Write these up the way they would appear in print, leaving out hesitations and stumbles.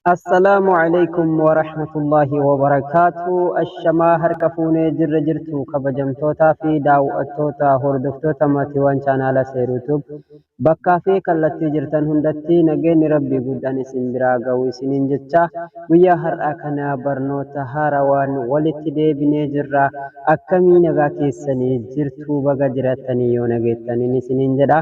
السلام عليكم ورحمة الله وبركاته. الشما هركفوني جر جرتو كبجمتوتا في داوأتوتا هردفتوتا ماتيوان شانالا سيروتوب bakkaa fi kallattii jirtan hundatti nageenyi rabbii guddaan isin biraa ga'u isiniin jecha guyyaa har'aa kana barnoota haarawaan walitti deebinee jirra. Akkamii nagaa keessanii jirtuu baga jiraatanii yoo nageettaniin isiniin jedha.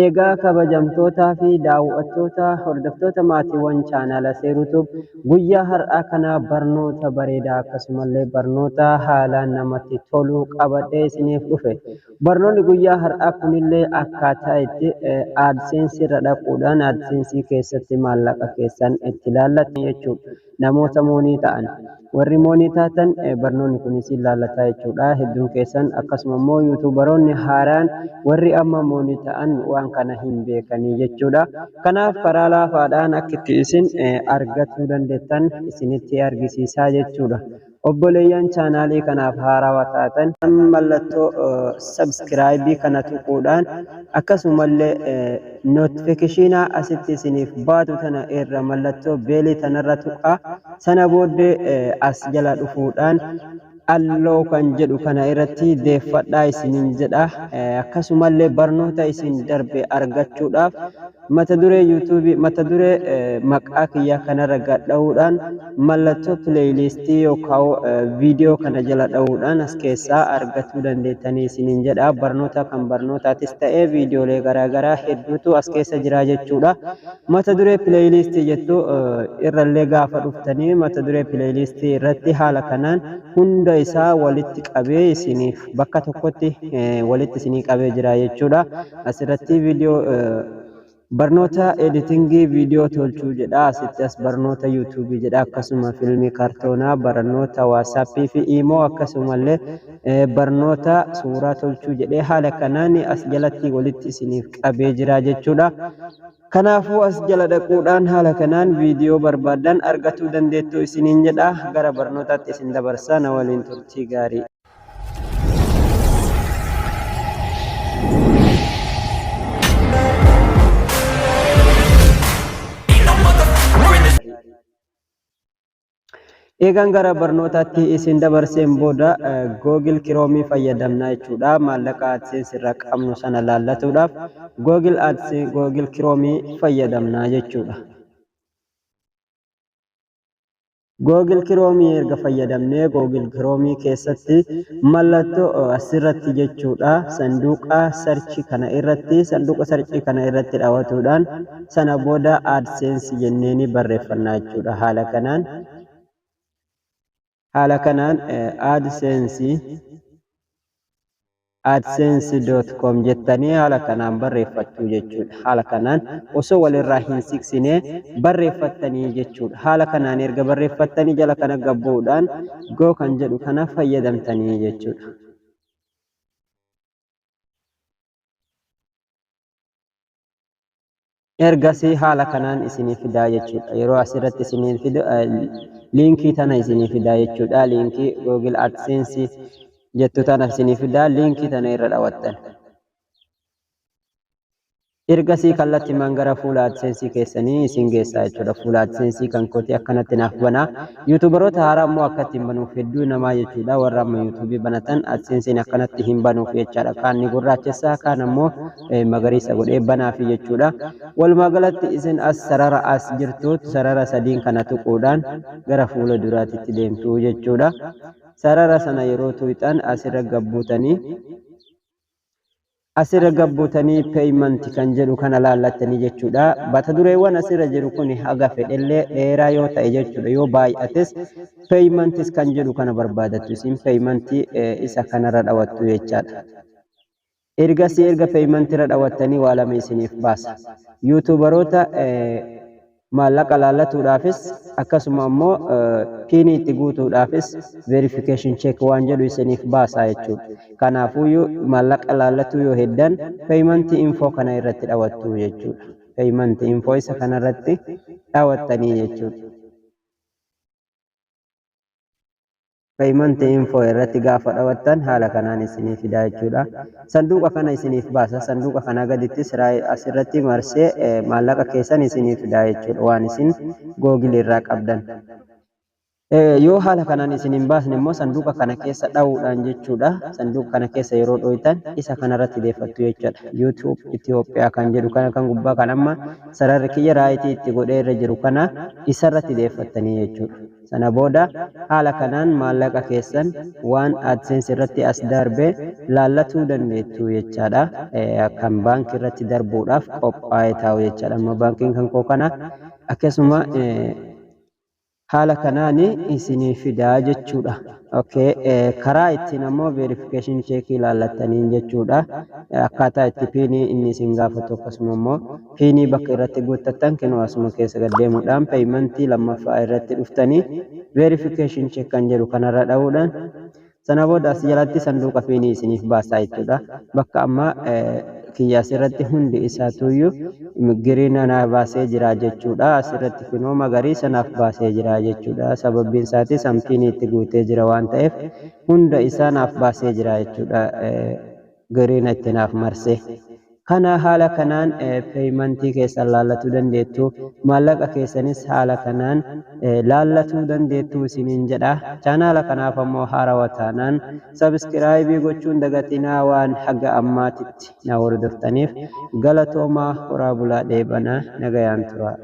Egaa kabajamtootaa fi daawwattoota hordoftoota maatiiwwan chaanaala seeruutuuf guyyaa har'aa kana barnoota bareedaa akkasumallee barnoota haalaan namatti tolu qabadhee isiniif dhufe. Barnoonni guyyaa har'aa kunillee akkaataa itti AdSense irra dhaquudhaan AdSense keessatti maallaqa keessan itti ilaallatan jechuudha. Namoota moonii ta'an warri moonii taatan barnoonni kunis ilaallataa jechuudha. Hedduun keessan akkasuma immoo yuutuubaroonni haaraan warri amma moonii ta'an waan kana hin beekanii jechuudha. Kanaaf karaa laafaadhaan akka itti isin argachuu dandeettan isinitti argisiisaa jechuudha. Obboleeyyan chaanaalii kanaaf haarawaa taatan mallattoo subscribe kana tuquudhaan akkasumallee notificationaa asitti isiniif baatu tana irra mallattoo beelii tanarra tuqaa sana booddee as jala dhufuudhaan alloo kan jedhu kana irratti deeffadhaa isiniin jedha. Akkasumallee barnoota isin darbe argachuudhaaf mata duree YouTube mata duree maqaa kiyya kanarra gadha'uudhaan mallattoo playlistii yookaan viidiyoo kana jala dha'uudhaan as keessaa argachuu dandeettanii isiniin jedha. Barnoota kan barnootaatis ta'ee viidiyoolee garaagaraa hedduutu as keessa jira jechuudha. Mata duree playlistii jettu irrallee gaafa dhuftanii mata duree playlistii irratti haala kanaan hunda isaa walitti qabee isiniif bakka tokkotti walitti isinii qabee jira jechuudha. Asirratti viidiyoo barnoota editingii viidiyoo tolchuu jedha. Asitti as barnoota yuutuubii jedha. Akkasuma fiilmii kaartoonaa, barnoota waatsaappii fi iimoo akkasumallee barnoota suuraa tolchuu jedhee haala kanaan as jalatti walitti isiniif qabee jira jechuudha. Kanaafuu as jala dhaquudhaan haala kanaan viidiyoo barbaadan argachuu dandeettu isiniin jedha. Gara barnootaatti isin dabarsaa na waliin turtii gaarii. Eegan gara barnootaatti isin dabarseen booda Google Chrome fayyadamna jechuudha. Maallaqa AdSense irra qabnu sana laallatuudhaaf Google Chrome fayyadamna jechuudha. Google Chrome erga fayyadamnee Google Chrome keessatti mallattoo asirratti jechuudha sanduuqa search kana irratti dhaawatuudhaan sana booda AdSense jenneeni barreeffannaa jechuudha. Haala kanaan adsense.com jettanii haala kanaan barreeffachuu jechuudha. Haala kanaan osoo walirraa hin siqsinee barreeffattanii jechuudha. Haala kanaan erga barreeffattanii jala kana gabbuudhaan go kan jedhu kana fayyadamtanii jechuudha. Ergasii haala kanaan isinii fidaa jechuudha. Yeroo asirratti isinii fidu liinkii tana isinii fidaa jechuudha. Liinkii Google AdSense jettu tana isinii fidaa. Liinkii tana irra dhaawattan. Ergasii kallattii gara fuula AdSense keessanii isin geessaa jechuudha. Fuula AdSense kan kooti akkanatti naaf banaa. Yuutuubaroota haaraa immoo akkatti hin banuuf hedduu namaa jechuudha. Warra amma yuutuubii banatan AdSense akkanatti hin banuuf jechaadha. Kaan ni gurraachessa, kaan ammoo magariisa godhee banaafi jechuudha. Walumaa galatti isin as sarara as jirtuutti sarara sadiin kana tuquudhaan gara fuula duraatitti deemtu jechuudha. Sarara sana yeroo tuqxan asirra gabbuutanii payment kan jedhu kana laallattanii jechuudha. Mata dureewwan asirra jiru kun haga fedhellee dheeraa yoo ta'e jechuudha. Yoo baay'ates paymentis kan jedhu kana barbaadattu isin payment isa kanarra dhaawattu jechaadha. Ergasii erga payment irra dhaawattanii waa lama isiniif baasa. Yuutuubaroota maallaqa laallatuudhaafis akkasuma immoo piinii itti guutuudhaafis verification check waan jedhu isiniif baasa jechuudha. Kanaafuu maallaqa laallatu yoo heddan payment info kana irratti dhaawattu jechuudha. Payment info isa kanarratti dhaawattanii jechuudha. payment info irratti gaafa dhawattan haala kanaan isinii fidaa jechuudha. Sanduuqa kana isiniif baasa. Sanduuqa kana gadittis asirratti marsee maallaqa keessan isiniif fidaa jechuudha waan isin googilii irraa qabdan. Yoo haala kanaan isin hin baasne immoo sanduuqa kana keessa dha'uudhaan jechuudha. Sanduuqa kana keessa yeroo dho'itan isa kanarratti deeffattu jechuudha. YouTube Itoophiyaa kan jedhu kana kan gubbaa kan amma sararri kiyya raayitii itti godhee irra jiru kana isarratti deeffattanii jechuudha. Sana booda haala kanaan maallaqa keessan waan AdSense irratti as darbee laallatuu dandeettu jechaadha. Kan baankii irratti darbuudhaaf qophaa'ee taa'u jechaadha. Amma baankiin kan koo kana akkasuma haala kanaan isinii fidaa jechuudha. Karaa ittiin ammoo verification cheekii laallattaniin jechuudha. Akkaataa itti piinii inni isin gaafatu akkasuma immoo piinii bakka irratti guuttattan kinoo asuma keessa gaddeemuudhaan peeyimentii lammaffaa irratti dhuftanii verification cheek kan jedhu kanarra dha'uudhaan sana booda as jalatti sanduuqa piinii isiniif baasaa jechuudha. Bakka amma kiyya asirratti hundi isaatuyyuu giriina naaf baasee jira jechuudha. Asirratti kunoo magariisa naaf baasee jira jechuudha. Sababbiin isaatis piinii itti guutee jira waan ta'eef hunda isaa naaf baasee jira jechuudha. Giriina itti naaf marsee. Kana haala kanaan peeyimentii keessan laallatuu dandeettu. Maallaqa keessanis haala kanaan laallatuu dandeettu isiniin jedha. Chaanaala kanaaf ammoo haarawaa taanaan sabiskiraayibii gochuun dagatinaa waan haga ammaatitti na hordoftaniif galatoomaa horaa bulaa dheebanaa nagayaan tura.